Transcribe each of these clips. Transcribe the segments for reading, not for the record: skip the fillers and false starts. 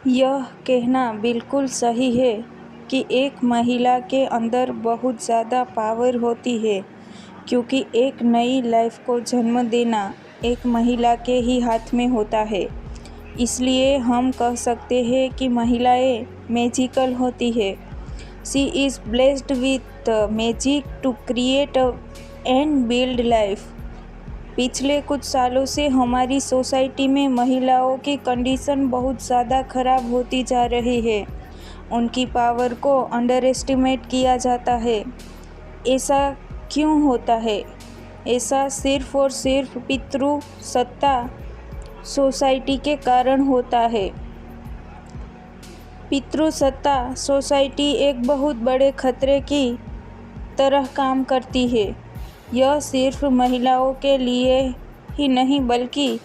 यह कहना बिल्कुल सही है कि एक महिला के अंदर बहुत ज़्यादा पावर होती है, क्योंकि एक नई लाइफ को जन्म देना एक महिला के ही हाथ में होता है। इसलिए हम कह सकते हैं कि महिलाएं मैजिकल होती है। She is blessed with magic to create and build life. पिछले कुछ सालों से हमारी सोसाइटी में महिलाओं की कंडीशन बहुत ज़्यादा ख़राब होती जा रही है। उनकी पावर को अंडर एस्टिमेट किया जाता है। ऐसा क्यों होता है? ऐसा सिर्फ और सिर्फ पितृसत्ता सोसाइटी के कारण होता है। पितृसत्ता सोसाइटी एक बहुत बड़े खतरे की तरह काम करती है। यह सिर्फ महिलाओं के लिए ही नहीं बल्कि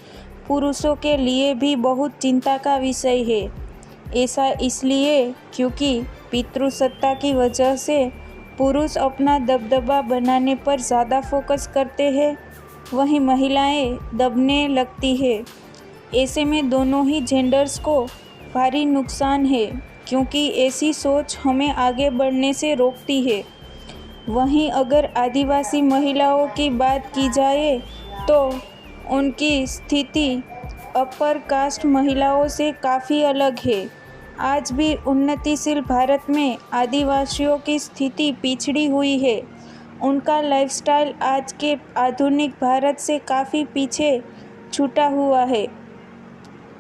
पुरुषों के लिए भी बहुत चिंता का विषय है। ऐसा इसलिए क्योंकि पितृसत्ता की वजह से पुरुष अपना दबदबा बनाने पर ज़्यादा फोकस करते हैं, वहीं महिलाएं दबने लगती है। ऐसे में दोनों ही जेंडर्स को भारी नुकसान है, क्योंकि ऐसी सोच हमें आगे बढ़ने से रोकती है। वहीं अगर आदिवासी महिलाओं की बात की जाए तो उनकी स्थिति अपर कास्ट महिलाओं से काफ़ी अलग है। आज भी उन्नतिशील भारत में आदिवासियों की स्थिति पिछड़ी हुई है। उनका लाइफस्टाइल आज के आधुनिक भारत से काफ़ी पीछे छूटा हुआ है।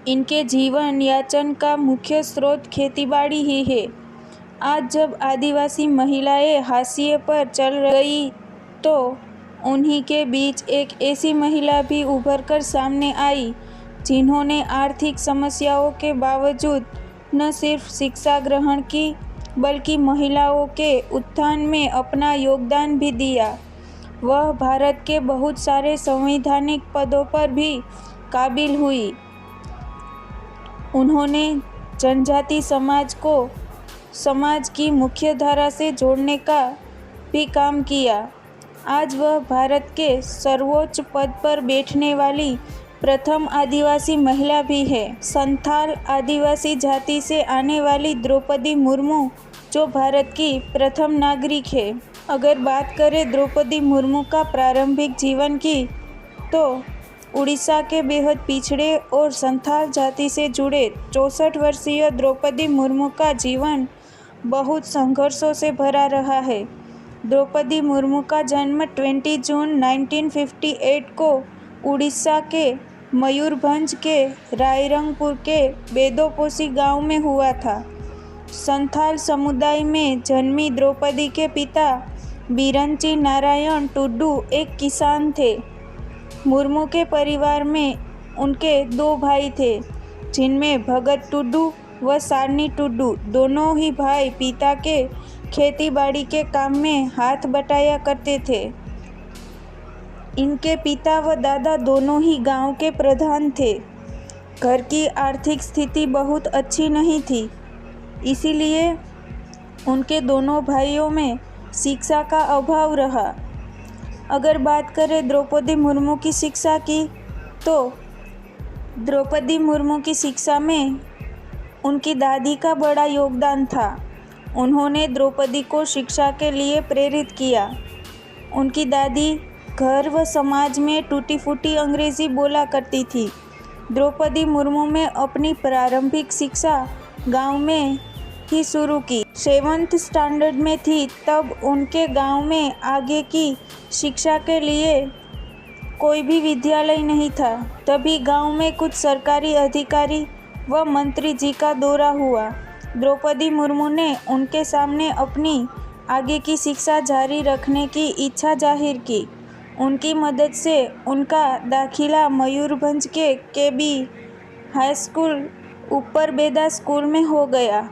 इनके जीवन याचन का मुख्य स्रोत खेतीबाड़ी ही है। आज जब आदिवासी महिलाएं हाशिए पर चल गई तो उन्हीं के बीच एक ऐसी महिला भी उभर कर सामने आई, जिन्होंने आर्थिक समस्याओं के बावजूद न सिर्फ शिक्षा ग्रहण की बल्कि महिलाओं के उत्थान में अपना योगदान भी दिया। वह भारत के बहुत सारे संवैधानिक पदों पर भी काबिल हुई। उन्होंने जनजाति समाज को समाज की मुख्य धारा से जोड़ने का भी काम किया। आज वह भारत के सर्वोच्च पद पर बैठने वाली प्रथम आदिवासी महिला भी है। संथाल आदिवासी जाति से आने वाली द्रौपदी मुर्मू जो भारत की प्रथम नागरिक है। अगर बात करें द्रौपदी मुर्मू का प्रारंभिक जीवन की, तो उड़ीसा के बेहद पिछड़े और संथाल जाति से जुड़े 64 वर्षीय द्रौपदी मुर्मू का जीवन बहुत संघर्षों से भरा रहा है। द्रौपदी मुर्मू का जन्म 20 जून 1958 को उड़ीसा के मयूरभंज के रायरंगपुर के बेदोपोसी गांव में हुआ था। संथाल समुदाय में जन्मी द्रौपदी के पिता बिरंची नारायण टुड्डू एक किसान थे। मुर्मू के परिवार में उनके 2 भाई थे, जिनमें भगत टुड्डू व सारनी टुड्डू दोनों ही भाई पिता के खेतीबाड़ी के काम में हाथ बटाया करते थे। इनके पिता व दादा दोनों ही गांव के प्रधान थे। घर की आर्थिक स्थिति बहुत अच्छी नहीं थी, इसीलिए उनके दोनों भाइयों में शिक्षा का अभाव रहा। अगर बात करें द्रौपदी मुर्मू की शिक्षा की, तो द्रौपदी मुर्मू की शिक्षा में उनकी दादी का बड़ा योगदान था। उन्होंने द्रौपदी को शिक्षा के लिए प्रेरित किया। उनकी दादी घर व समाज में टूटी फूटी अंग्रेज़ी बोला करती थी। द्रौपदी मुर्मू ने अपनी प्रारंभिक शिक्षा गांव में ही शुरू की। 7th स्टैंडर्ड में थी तब उनके गांव में आगे की शिक्षा के लिए कोई भी विद्यालय नहीं था। तभी गांव में कुछ सरकारी अधिकारी व मंत्री जी का दौरा हुआ। द्रौपदी मुर्मू ने उनके सामने अपनी आगे की शिक्षा जारी रखने की इच्छा जाहिर की। उनकी मदद से उनका दाखिला मयूरभंज के केबी हाई स्कूल ऊपर बेदा स्कूल में हो गया।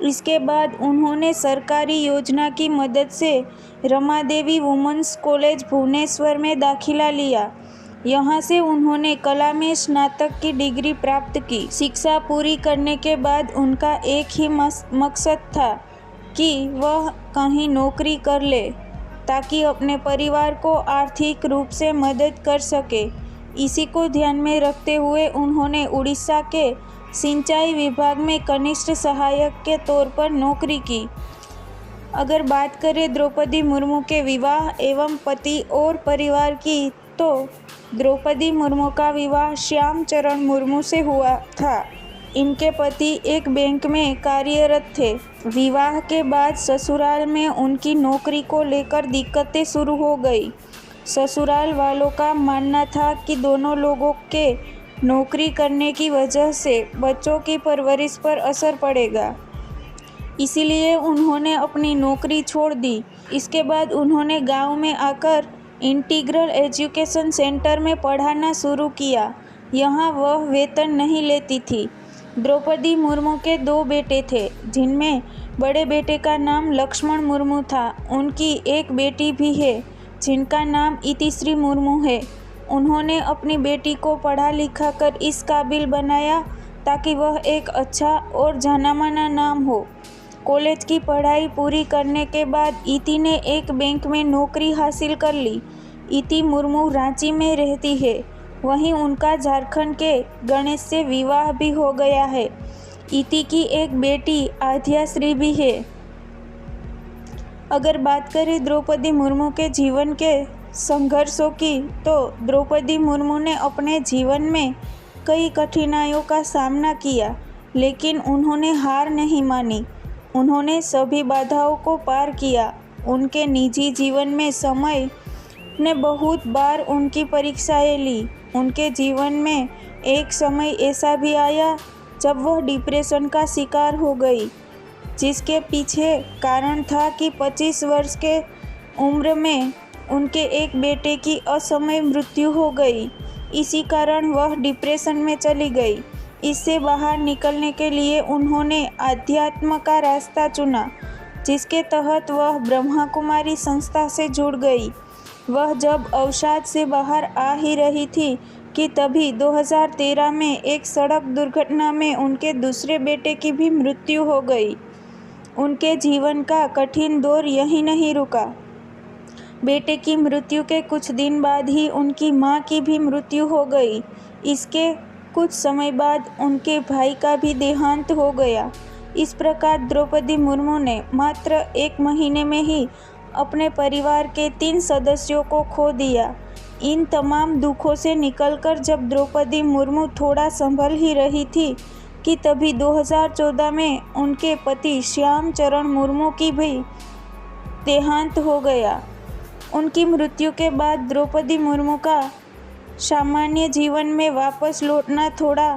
इसके बाद उन्होंने सरकारी योजना की मदद से रमादेवी वुमेन्स कॉलेज भुवनेश्वर में दाखिला लिया। यहाँ से उन्होंने कला में स्नातक की डिग्री प्राप्त की। शिक्षा पूरी करने के बाद उनका एक ही मकसद था कि वह कहीं नौकरी कर ले, ताकि अपने परिवार को आर्थिक रूप से मदद कर सके। इसी को ध्यान में रखते हुए उन्होंने उड़ीसा के सिंचाई विभाग में कनिष्ठ सहायक के तौर पर नौकरी की। अगर बात करें द्रौपदी मुर्मू के विवाह एवं पति और परिवार की, तो द्रौपदी मुर्मू का विवाह श्याम चरण मुर्मू से हुआ था। इनके पति एक बैंक में कार्यरत थे। विवाह के बाद ससुराल में उनकी नौकरी को लेकर दिक्कतें शुरू हो गई। ससुराल वालों का मानना था कि दोनों लोगों के नौकरी करने की वजह से बच्चों की परवरिश पर असर पड़ेगा, इसीलिए उन्होंने अपनी नौकरी छोड़ दी। इसके बाद उन्होंने गांव में आकर इंटीग्रल एजुकेशन सेंटर में पढ़ाना शुरू किया। यहाँ वह वेतन नहीं लेती थी। द्रौपदी मुर्मू के 2 बेटे थे, जिनमें बड़े बेटे का नाम लक्ष्मण मुर्मू था। उनकी एक बेटी भी है जिनका नाम इतिश्री मुर्मू है। उन्होंने अपनी बेटी को पढ़ा लिखा कर इस काबिल बनाया ताकि वह एक अच्छा और जाना माना नाम हो। कॉलेज की पढ़ाई पूरी करने के बाद इति ने एक बैंक में नौकरी हासिल कर ली। इति मुर्मू रांची में रहती है। वहीं उनका झारखंड के गणेश से विवाह भी हो गया है। इति की एक बेटी आध्याश्री भी है। अगर बात करें द्रौपदी मुर्मू के जीवन के संघर्षों की, तो द्रौपदी मुर्मू ने अपने जीवन में कई कठिनाइयों का सामना किया, लेकिन उन्होंने हार नहीं मानी। उन्होंने सभी बाधाओं को पार किया। उनके निजी जीवन में समय ने बहुत बार उनकी परीक्षाएं ली। उनके जीवन में एक समय ऐसा भी आया जब वह डिप्रेशन का शिकार हो गई, जिसके पीछे कारण था कि 25 वर्ष के उम्र में उनके एक बेटे की असमय मृत्यु हो गई। इसी कारण वह डिप्रेशन में चली गई। इससे बाहर निकलने के लिए उन्होंने अध्यात्म का रास्ता चुना, जिसके तहत वह ब्रह्मा कुमारी संस्था से जुड़ गई। वह जब अवसाद से बाहर आ ही रही थी कि तभी 2013 में एक सड़क दुर्घटना में उनके दूसरे बेटे की भी मृत्यु हो गई। उनके जीवन का कठिन दौर यहीं नहीं रुका। बेटे की मृत्यु के कुछ दिन बाद ही उनकी मां की भी मृत्यु हो गई। इसके कुछ समय बाद उनके भाई का भी देहांत हो गया। इस प्रकार द्रौपदी मुर्मू ने मात्र 1 महीने में ही अपने परिवार के 3 सदस्यों को खो दिया। इन तमाम दुखों से निकलकर जब द्रौपदी मुर्मू थोड़ा संभल ही रही थी कि तभी 2014 में उनके पति श्याम चरण मुर्मू की भी देहांत हो गया। उनकी मृत्यु के बाद द्रौपदी मुर्मू का सामान्य जीवन में वापस लौटना थोड़ा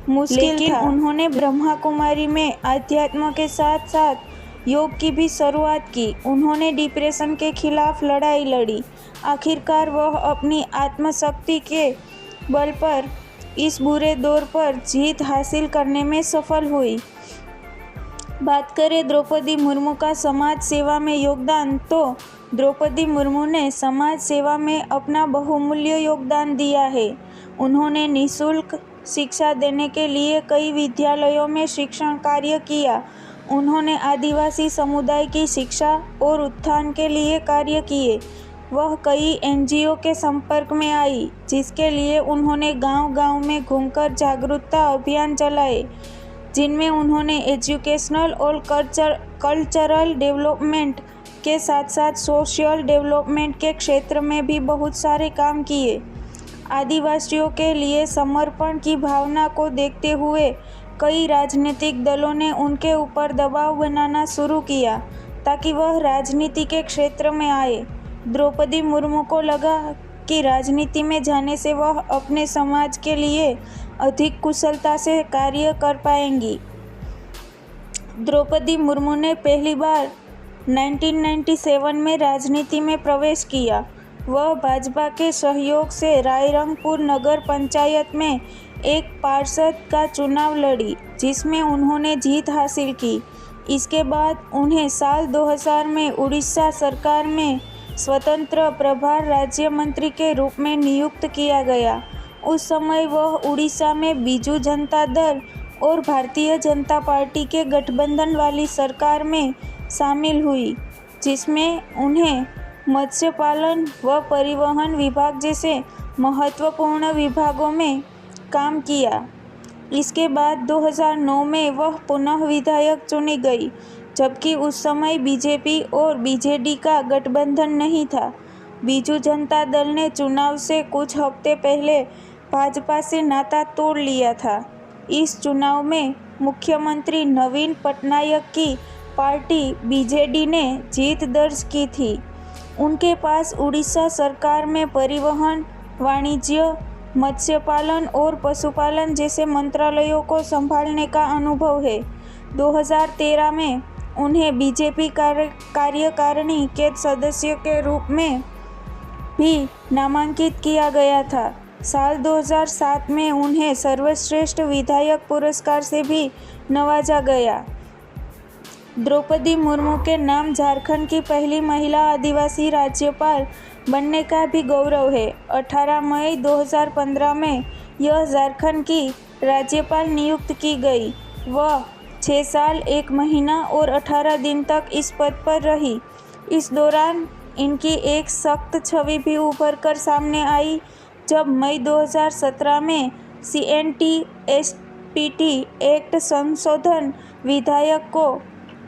मुश्किल था। उन्होंने ब्रह्मा कुमारी में अध्यात्म के साथ साथ योग की भी शुरुआत की। उन्होंने डिप्रेशन के खिलाफ लड़ाई लड़ी। आखिरकार वह अपनी आत्मशक्ति के बल पर इस बुरे दौर पर जीत हासिल करने में सफल हुई। बात करें द्रौपदी मुर्मू का समाज सेवा में योगदान, तो द्रौपदी मुर्मू ने समाज सेवा में अपना बहुमूल्य योगदान दिया है। उन्होंने निःशुल्क शिक्षा देने के लिए कई विद्यालयों में शिक्षण कार्य किया। उन्होंने आदिवासी समुदाय की शिक्षा और उत्थान के लिए कार्य किए। वह कई एनजीओ के संपर्क में आई, जिसके लिए उन्होंने गांव-गांव में घूमकर जागरूकता अभियान चलाए, जिनमें उन्होंने एजुकेशनल और कल्चरल डेवलपमेंट के साथ साथ सोशल डेवलपमेंट के क्षेत्र में भी बहुत सारे काम किए। आदिवासियों के लिए समर्पण की भावना को देखते हुए कई राजनीतिक दलों ने उनके ऊपर दबाव बनाना शुरू किया ताकि वह राजनीति के क्षेत्र में आए। द्रौपदी मुर्मू को लगा कि राजनीति में जाने से वह अपने समाज के लिए अधिक कुशलता से कार्य कर पाएंगी। द्रौपदी मुर्मू ने पहली बार 1997 में राजनीति में प्रवेश किया। वह भाजपा के सहयोग से रायरंगपुर नगर पंचायत में एक पार्षद का चुनाव लड़ी, जिसमें उन्होंने जीत हासिल की। इसके बाद उन्हें साल 2000 में उड़ीसा सरकार में स्वतंत्र प्रभार राज्य मंत्री के रूप में नियुक्त किया गया। उस समय वह उड़ीसा में बीजू जनता दल और भारतीय जनता पार्टी के गठबंधन वाली सरकार में शामिल हुई, जिसमें उन्हें मत्स्य पालन व परिवहन विभाग जैसे महत्वपूर्ण विभागों में काम किया। इसके बाद 2009 में वह पुनः विधायक चुनी गई, जबकि उस समय बीजेपी और बीजेडी का गठबंधन नहीं था। बीजू जनता दल ने चुनाव से कुछ हफ्ते पहले भाजपा से नाता तोड़ लिया था। इस चुनाव में मुख्यमंत्री नवीन पटनायक की पार्टी बीजेडी ने जीत दर्ज की थी। उनके पास उड़ीसा सरकार में परिवहन, वाणिज्य, मत्स्य पालन और पशुपालन जैसे मंत्रालयों को संभालने का अनुभव है। 2013 में उन्हें बीजेपी कार्यकारिणी के सदस्य के रूप में भी नामांकित किया गया था। साल 2007 में उन्हें सर्वश्रेष्ठ विधायक पुरस्कार से भी नवाजा गया। द्रौपदी मुर्मू के नाम झारखंड की पहली महिला आदिवासी राज्यपाल बनने का भी गौरव है। 18 मई 2015 में यह झारखंड की राज्यपाल नियुक्त की गई। वह 6 साल 1 महीना और 18 दिन तक इस पद पर रही। इस दौरान इनकी एक सख्त छवि भी उभर कर सामने आई, जब मई 2017 में CNT-SPT एक्ट संशोधन विधेयक को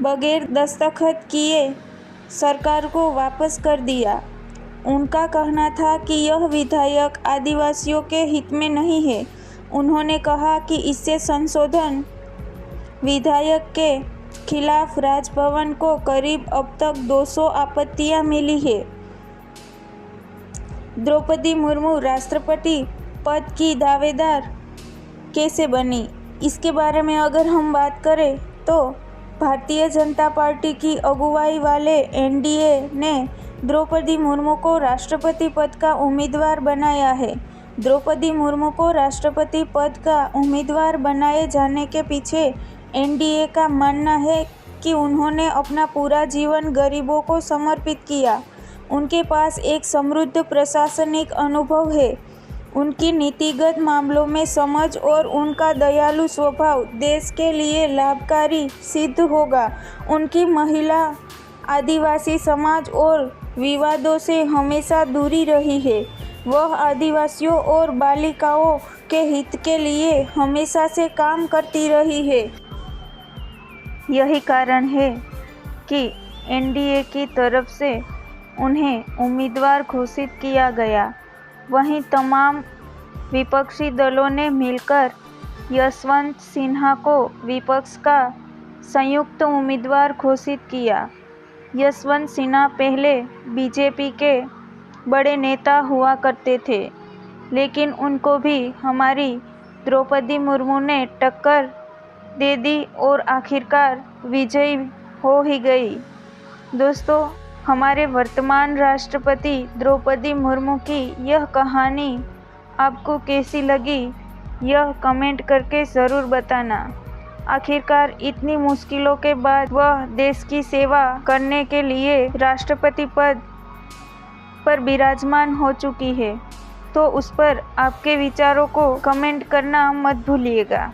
बगैर दस्तखत किए सरकार को वापस कर दिया। उनका कहना था कि यह विधेयक आदिवासियों के हित में नहीं है। उन्होंने कहा कि इससे संशोधन विधेयक के खिलाफ राजभवन को करीब अब तक 200 आपत्तियां मिली है। द्रौपदी मुर्मू राष्ट्रपति पद की दावेदार कैसे बनी, इसके बारे में अगर हम बात करें तो भारतीय जनता पार्टी की अगुवाई वाले NDA ने द्रौपदी मुर्मू को राष्ट्रपति पद का उम्मीदवार बनाया है। द्रौपदी मुर्मू को राष्ट्रपति पद का उम्मीदवार बनाए जाने के पीछे NDA का मानना है कि उन्होंने अपना पूरा जीवन गरीबों को समर्पित किया। उनके पास एक समृद्ध प्रशासनिक अनुभव है। उनकी नीतिगत मामलों में समझ और उनका दयालु स्वभाव देश के लिए लाभकारी सिद्ध होगा। उनकी महिला, आदिवासी समाज और विवादों से हमेशा दूरी रही है। वह आदिवासियों और बालिकाओं के हित के लिए हमेशा से काम करती रही है। यही कारण है कि NDA की तरफ से उन्हें उम्मीदवार घोषित किया गया। वहीं तमाम विपक्षी दलों ने मिलकर यशवंत सिन्हा को विपक्ष का संयुक्त उम्मीदवार घोषित किया। यशवंत सिन्हा पहले बीजेपी के बड़े नेता हुआ करते थे, लेकिन उनको भी हमारी द्रौपदी मुर्मू ने टक्कर दे दी और आखिरकार विजयी हो ही गई। दोस्तों, हमारे वर्तमान राष्ट्रपति द्रौपदी मुर्मू की यह कहानी आपको कैसी लगी, यह कमेंट करके ज़रूर बताना। आखिरकार इतनी मुश्किलों के बाद वह देश की सेवा करने के लिए राष्ट्रपति पद पर विराजमान हो चुकी है, तो उस पर आपके विचारों को कमेंट करना मत भूलिएगा।